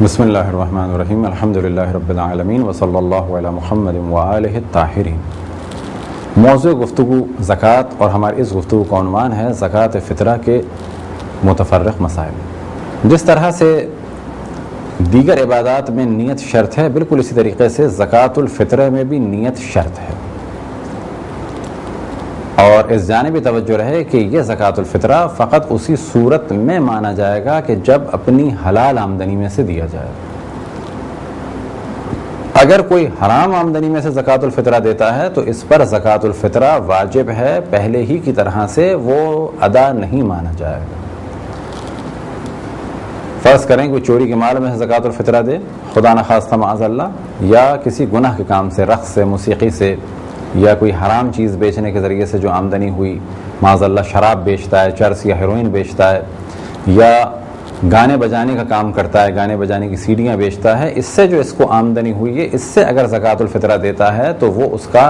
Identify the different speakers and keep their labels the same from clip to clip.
Speaker 1: بسم اللہ الرحمن الرحیم الحمدللہ رب العالمین وصلی اللہ علی محمد وآلہ الطاہرین۔ موضوع گفتگو زکوٰۃ اور ہماری اس گفتگو کا عنوان ہے زکوٰۃ فطرہ کے متفرق مسائل۔ جس طرح سے دیگر عبادات میں نیت شرط ہے، بالکل اسی طریقے سے زکوٰۃ الفطرہ میں بھی نیت شرط ہے، اور اس جانب بھی توجہ رہے کہ یہ زکوٰۃ الفطرہ فقط اسی صورت میں مانا جائے گا کہ جب اپنی حلال آمدنی میں سے دیا جائے۔ اگر کوئی حرام آمدنی میں سے زکوٰۃ الفطرہ دیتا ہے تو اس پر زکوٰۃ الفطرہ واجب ہے، پہلے ہی کی طرح سے وہ ادا نہیں مانا جائے گا۔ فرض کریں کوئی چوری کے مال میں سے زکوٰۃ الفطرہ دے، خدا نخواستہ معاذ اللہ، یا کسی گناہ کے کام سے، رقص سے، موسیقی سے، یا کوئی حرام چیز بیچنے کے ذریعے سے جو آمدنی ہوئی، معاذ اللہ شراب بیچتا ہے، چرس یا ہیروئن بیچتا ہے، یا گانے بجانے کا کام کرتا ہے، گانے بجانے کی سیڈیاں بیچتا ہے، اس سے جو اس کو آمدنی ہوئی ہے، اس سے اگر زکوٰۃ الفطرہ دیتا ہے تو وہ اس کا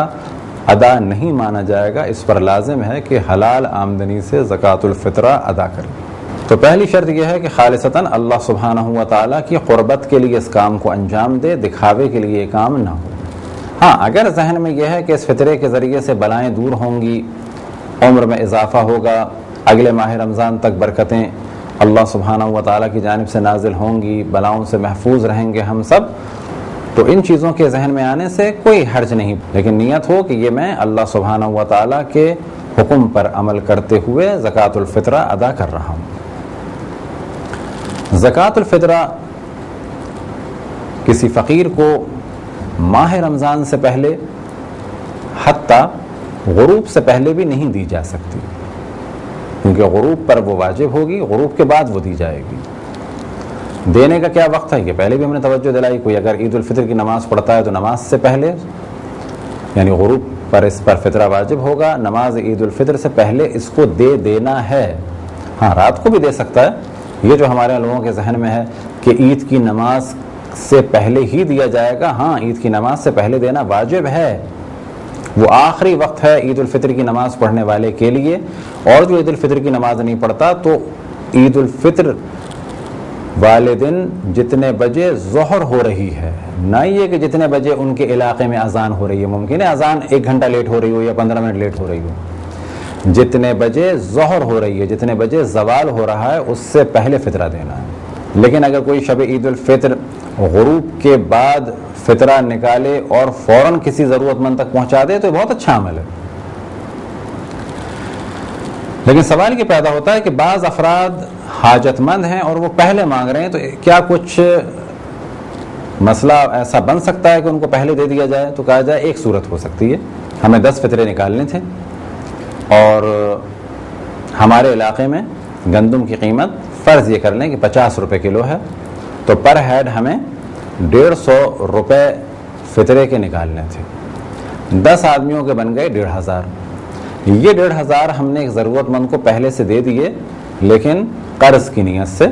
Speaker 1: ادا نہیں مانا جائے گا، اس پر لازم ہے کہ حلال آمدنی سے زکوٰۃ الفطرہ ادا کرے۔ تو پہلی شرط یہ ہے کہ خالصتاً اللہ سبحانہ و تعالیٰ کی قربت کے لیے اس کام کو انجام دے، دکھاوے کے لیے یہ کام نہ ہو۔ ہاں، اگر ذہن میں یہ ہے کہ اس فطرے کے ذریعے سے بلائیں دور ہوں گی، عمر میں اضافہ ہوگا، اگلے ماہ رمضان تک برکتیں اللہ سبحانہ و تعالیٰ کی جانب سے نازل ہوں گی، بلاؤں سے محفوظ رہیں گے ہم سب، تو ان چیزوں کے ذہن میں آنے سے کوئی حرج نہیں، لیکن نیت ہو کہ یہ میں اللہ سبحانہ و تعالیٰ کے حکم پر عمل کرتے ہوئے زکوٰۃ الفطرہ ادا کر رہا ہوں۔ زکوٰۃ الفطرہ کسی فقیر کو ماہ رمضان سے پہلے، حتیٰ غروب سے پہلے بھی نہیں دی جا سکتی، کیونکہ غروب پر وہ واجب ہوگی، غروب کے بعد وہ دی جائے گی۔ دینے کا کیا وقت ہے، یہ پہلے بھی ہم نے توجہ دلائی، کوئی اگر عید الفطر کی نماز پڑھتا ہے تو نماز سے پہلے، یعنی غروب پر اس پر فطرہ واجب ہوگا، نماز عید الفطر سے پہلے اس کو دے دینا ہے۔ ہاں، رات کو بھی دے سکتا ہے، یہ جو ہمارے لوگوں کے ذہن میں ہے کہ عید کی نماز سے پہلے ہی دیا جائے گا، ہاں، عید کی نماز سے پہلے دینا واجب ہے، وہ آخری وقت ہے عید الفطر کی نماز پڑھنے والے کے لیے، اور جو عید الفطر کی نماز نہیں پڑھتا تو عید الفطر والے دن جتنے بجے ظہر ہو رہی ہے، نہ یہ کہ جتنے بجے ان کے علاقے میں اذان ہو رہی ہے، ممکن ہے اذان 1 گھنٹہ لیٹ ہو رہی ہو یا 15 منٹ لیٹ ہو رہی ہو، جتنے بجے ظہر ہو رہی ہے، جتنے بجے زوال ہو رہا ہے، اس سے پہلے فطرہ دینا ہے۔ لیکن اگر کوئی شب عید الفطر غروب کے بعد فطرہ نکالے اور فوراً کسی ضرورت مند تک پہنچا دے تو یہ بہت اچھا عمل ہے۔ لیکن سوال یہ پیدا ہوتا ہے کہ بعض افراد حاجت مند ہیں اور وہ پہلے مانگ رہے ہیں، تو کیا کچھ مسئلہ ایسا بن سکتا ہے کہ ان کو پہلے دے دیا جائے؟ تو کہا جائے ایک صورت ہو سکتی ہے، ہمیں 10 فطرے نکالنے تھے اور ہمارے علاقے میں گندم کی قیمت فرض یہ کر لیں کہ 50 روپے کلو ہے، تو پر ہیڈ ہمیں 150 روپے فطرے کے نکالنے تھے، 10 آدمیوں کے بن گئے 1500۔ یہ 1500 ہم نے ایک ضرورت مند کو پہلے سے دے دیے، لیکن قرض کی نیت سے،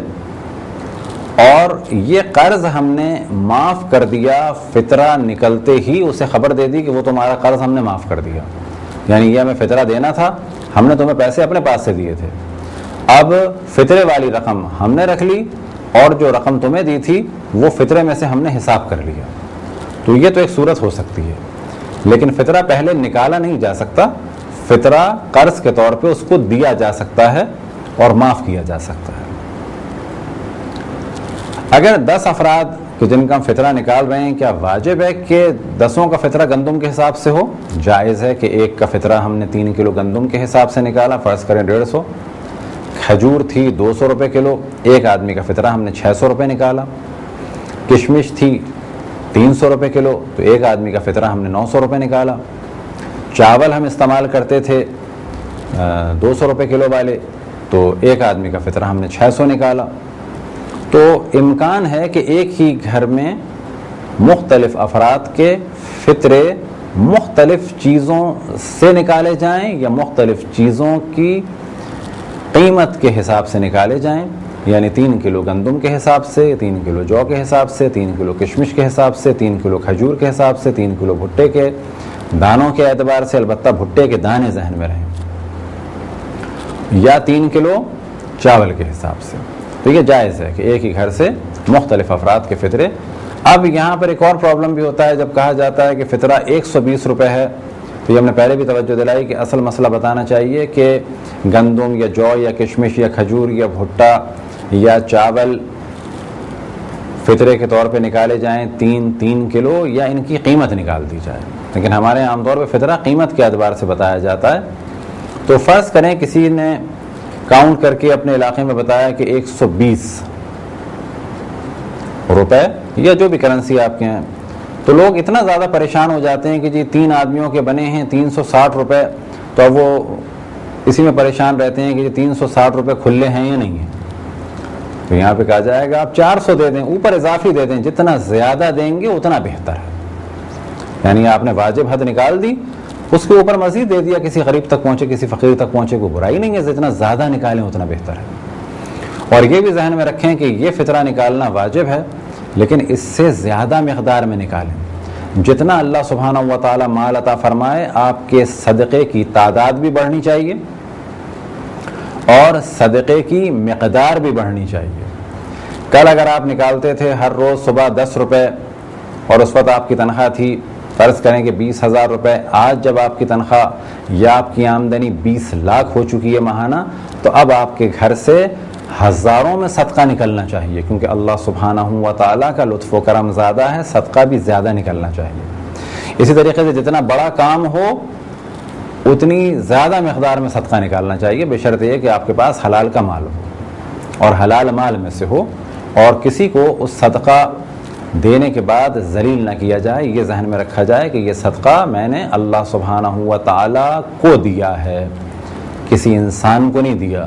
Speaker 1: اور یہ قرض ہم نے معاف کر دیا، فطرہ نکلتے ہی اسے خبر دے دی کہ وہ تمہارا قرض ہم نے معاف کر دیا، یعنی یہ ہمیں فطرہ دینا تھا، ہم نے تمہیں پیسے اپنے پاس سے دیے تھے، اب فطرے والی رقم ہم نے رکھ لی اور جو رقم تمہیں دی تھی وہ فطرے میں سے ہم نے حساب کر لیا۔ تو یہ تو ایک صورت ہو سکتی ہے، لیکن فطرہ پہلے نکالا نہیں جا سکتا، فطرہ قرض کے طور پہ اس کو دیا جا سکتا ہے اور معاف کیا جا سکتا ہے۔ اگر 10 افراد کہ جن کا ہم فطرہ نکال رہے ہیں، کیا واجب ہے کہ 10 کا فطرہ گندم کے حساب سے ہو؟ جائز ہے کہ ایک کا فطرہ ہم نے 3 کلو گندم کے حساب سے نکالا، فرض کریں 150، کھجور تھی 200 روپے کلو، ایک آدمی کا فطرہ ہم نے 600 روپے نکالا، کشمش تھی 300 روپے کلو، تو ایک آدمی کا فطرہ ہم نے 900 روپے نکالا، چاول ہم استعمال کرتے تھے 200 روپے کلو والے، تو ایک آدمی کا فطرہ ہم نے 600 نکالا۔ تو امکان ہے کہ ایک ہی گھر میں مختلف افراد کے فطرے مختلف چیزوں سے نکالے جائیں یا مختلف چیزوں کی قیمت کے حساب سے نکالے جائیں، یعنی 3 کلو گندم کے حساب سے، 3 کلو جو کے حساب سے، 3 کلو کشمش کے حساب سے، 3 کلو کھجور کے حساب سے، 3 کلو بھٹے کے دانوں کے اعتبار سے، البتہ بھٹے کے دانے ذہن میں رہیں، یا 3 کلو چاول کے حساب سے۔ تو یہ جائز ہے کہ ایک ہی گھر سے مختلف افراد کے فطرے. اب یہاں پر ایک اور پرابلم بھی ہوتا ہے جب کہا جاتا ہے کہ فطرہ 120 روپے ہے. تو یہ ہم نے پہلے بھی توجہ دلائی کہ اصل مسئلہ بتانا چاہیے کہ گندم یا جو یا کشمش یا کھجور یا بھٹا یا چاول فطرے کے طور پہ نکالے جائیں 3 کلو یا ان کی قیمت نکال دی جائے. لیکن ہمارے عام طور پہ فطرہ قیمت کے اعتبار سے بتایا جاتا ہے. تو فرض کریں کسی نے کاؤنٹ کر کے اپنے علاقے میں بتایا کہ 120 روپے یا جو بھی کرنسی آپ کے ہیں, تو لوگ اتنا زیادہ پریشان ہو جاتے ہیں کہ جی 3 آدمیوں کے بنے ہیں 360 روپے, تو اب وہ اسی میں پریشان رہتے ہیں کہ 360 روپے کھلے ہیں یا نہیں ہیں. تو یہاں پہ کہا جائے گا آپ 400 دے دیں, اوپر اضافی دے دیں, جتنا زیادہ دیں گے اتنا بہتر ہے. یعنی آپ نے واجب حد نکال دی, اس کے اوپر مزید دے دیا, کسی غریب تک پہنچے کسی فقیر تک پہنچے, کوئی برائی نہیں ہے, جتنا زیادہ نکالیں اتنا بہتر ہے. اور یہ بھی ذہن میں رکھیں کہ یہ فطرہ نکالنا واجب ہے, لیکن اس سے زیادہ مقدار میں نکالیں. جتنا اللہ سبحانہ و تعالی مال عطا فرمائے آپ کے صدقے کی تعداد بھی بڑھنی چاہیے اور صدقے کی مقدار بھی بڑھنی چاہیے. کل اگر آپ نکالتے تھے ہر روز صبح 10 روپے اور اس وقت آپ کی تنخواہ تھی فرض کریں کہ 20,000 روپے, آج جب آپ کی تنخواہ یا آپ کی آمدنی 20 لاکھ ہو چکی ہے ماہانہ, تو اب آپ کے گھر سے ہزاروں میں صدقہ نکلنا چاہیے, کیونکہ اللہ سبحانہ و تعالیٰ کا لطف و کرم زیادہ ہے, صدقہ بھی زیادہ نکلنا چاہیے. اسی طریقے سے جتنا بڑا کام ہو اتنی زیادہ مقدار میں صدقہ نکالنا چاہیے, بشرط یہ کہ آپ کے پاس حلال کا مال ہو اور حلال مال میں سے ہو, اور کسی کو اس صدقہ دینے کے بعد ذلیل نہ کیا جائے. یہ ذہن میں رکھا جائے کہ یہ صدقہ میں نے اللہ سبحانہ و تعالیٰ کو دیا ہے, کسی انسان کو نہیں دیا,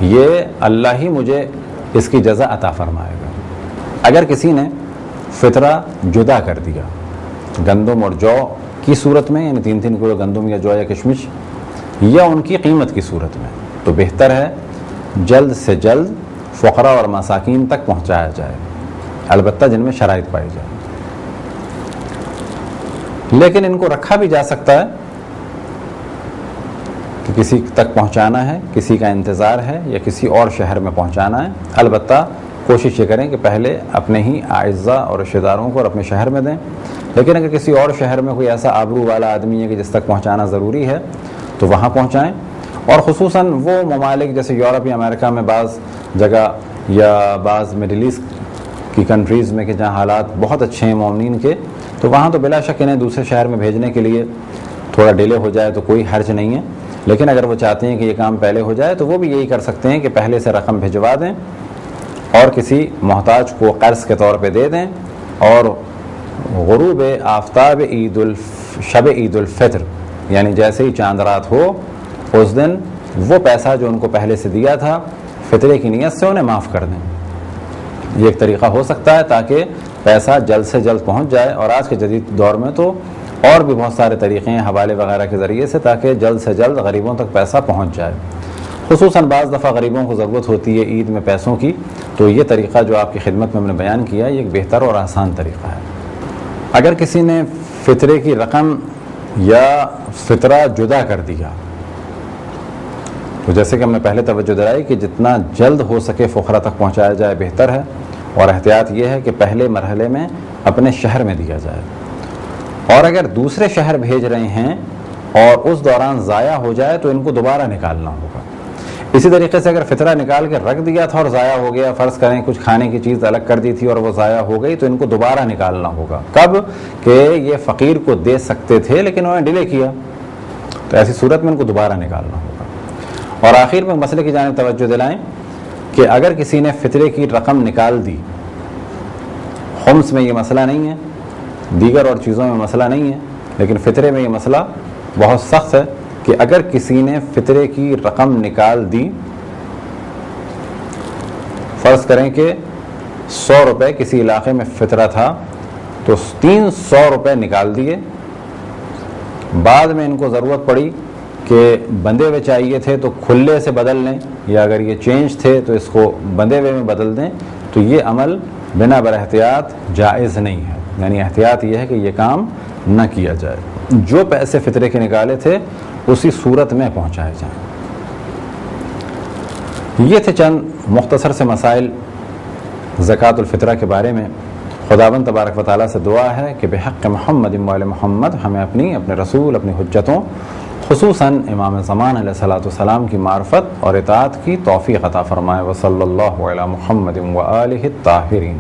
Speaker 1: یہ اللہ ہی مجھے اس کی جزا عطا فرمائے گا. اگر کسی نے فطرہ جدا کر دیا گندم اور جو کی صورت میں, یعنی 3 کلو گندم یا جو یا کشمش یا ان کی قیمت کی صورت میں, تو بہتر ہے جلد سے جلد فقراء اور مساکین تک پہنچایا جائے, البتہ جن میں شرائط پائی جائے. لیکن ان کو رکھا بھی جا سکتا ہے کہ کسی تک پہنچانا ہے, کسی کا انتظار ہے یا کسی اور شہر میں پہنچانا ہے. البتہ کوشش یہ کریں کہ پہلے اپنے ہی اعزاء اور رشتہ داروں کو اور اپنے شہر میں دیں. لیکن اگر کسی اور شہر میں کوئی ایسا آبرو والا آدمی ہے کہ جس تک پہنچانا ضروری ہے تو وہاں پہنچائیں. اور خصوصاً وہ ممالک جیسے یورپ یا امریکہ میں بعض جگہ یا بعض مڈل ایسٹ کی کنٹریز میں کہ جہاں حالات بہت اچھے ہیں مومنین کے, تو وہاں تو بلا شک انہیں دوسرے شہر میں بھیجنے کے لیے تھوڑا ڈیلے ہو جائے تو کوئی حرج نہیں ہے. لیکن اگر وہ چاہتے ہیں کہ یہ کام پہلے ہو جائے تو وہ بھی یہی کر سکتے ہیں کہ پہلے سے رقم بھجوا دیں اور کسی محتاج کو قرض کے طور پہ دے دیں, اور غروب آفتاب شب عید الفطر یعنی جیسے ہی چاند رات ہو اس دن وہ پیسہ جو ان کو پہلے سے دیا تھا فطرے کی نیت سے انہیں معاف کر دیں. یہ ایک طریقہ ہو سکتا ہے تاکہ پیسہ جلد سے جلد پہنچ جائے. اور آج کے جدید دور میں تو اور بھی بہت سارے طریقے ہیں حوالے وغیرہ کے ذریعے سے, تاکہ جلد سے جلد غریبوں تک پیسہ پہنچ جائے. خصوصاً بعض دفعہ غریبوں کو ضرورت ہوتی ہے عید میں پیسوں کی, تو یہ طریقہ جو آپ کی خدمت میں ہم نے بیان کیا یہ ایک بہتر اور آسان طریقہ ہے. اگر کسی نے فطرے کی رقم یا فطرہ جدا کر دیا تو جیسے کہ ہم نے پہلے توجہ دلائی کہ جتنا جلد ہو سکے فقراء تک پہنچایا جائے بہتر ہے, اور احتیاط یہ ہے کہ پہلے مرحلے میں اپنے شہر میں دیا جائے. اور اگر دوسرے شہر بھیج رہے ہیں اور اس دوران ضائع ہو جائے تو ان کو دوبارہ نکالنا ہوگا. اسی طریقے سے اگر فطرہ نکال کے رکھ دیا تھا اور ضائع ہو گیا, فرض کریں کچھ کھانے کی چیز الگ کر دی تھی اور وہ ضائع ہو گئی, تو ان کو دوبارہ نکالنا ہوگا. کب کہ یہ فقیر کو دے سکتے تھے لیکن انہوں نے ڈیلے کیا, تو ایسی صورت میں ان کو دوبارہ نکالنا ہوگا. اور آخر میں مسئلے کی جانب توجہ دلائیں کہ اگر کسی نے فطرے کی رقم نکال دی, خمس میں یہ مسئلہ نہیں ہے, دیگر اور چیزوں میں مسئلہ نہیں ہے, لیکن فطرے میں یہ مسئلہ بہت سخت ہے کہ اگر کسی نے فطرے کی رقم نکال دی, فرض کریں کہ 100 روپے کسی علاقے میں فطرہ تھا تو 300 روپے نکال دیے, بعد میں ان کو ضرورت پڑی کہ بندھے ہوئے چاہیے تھے تو کھلے سے بدل لیں, یا اگر یہ چینج تھے تو اس کو بندھے ہوئے میں بدل دیں, تو یہ عمل بنا بر احتیاط جائز نہیں ہے. یعنی احتیاط یہ ہے کہ یہ کام نہ کیا جائے, جو پیسے فطرے کے نکالے تھے اسی صورت میں پہنچائے جائیں. یہ تھے چند مختصر سے مسائل زکوٰۃ الفطرہ کے بارے میں۔ خداوند تبارک و تعالیٰ سے دعا ہے کہ بحق محمد وآل محمد ہمیں اپنے رسول، اپنی حجتوں، خصوصاً امام زمان علیہ الصلوۃ والسلام کی معرفت اور اطاعت کی توفیق عطا فرمائے۔ وصلی اللہ علی محمد وآلہ الطاہرین۔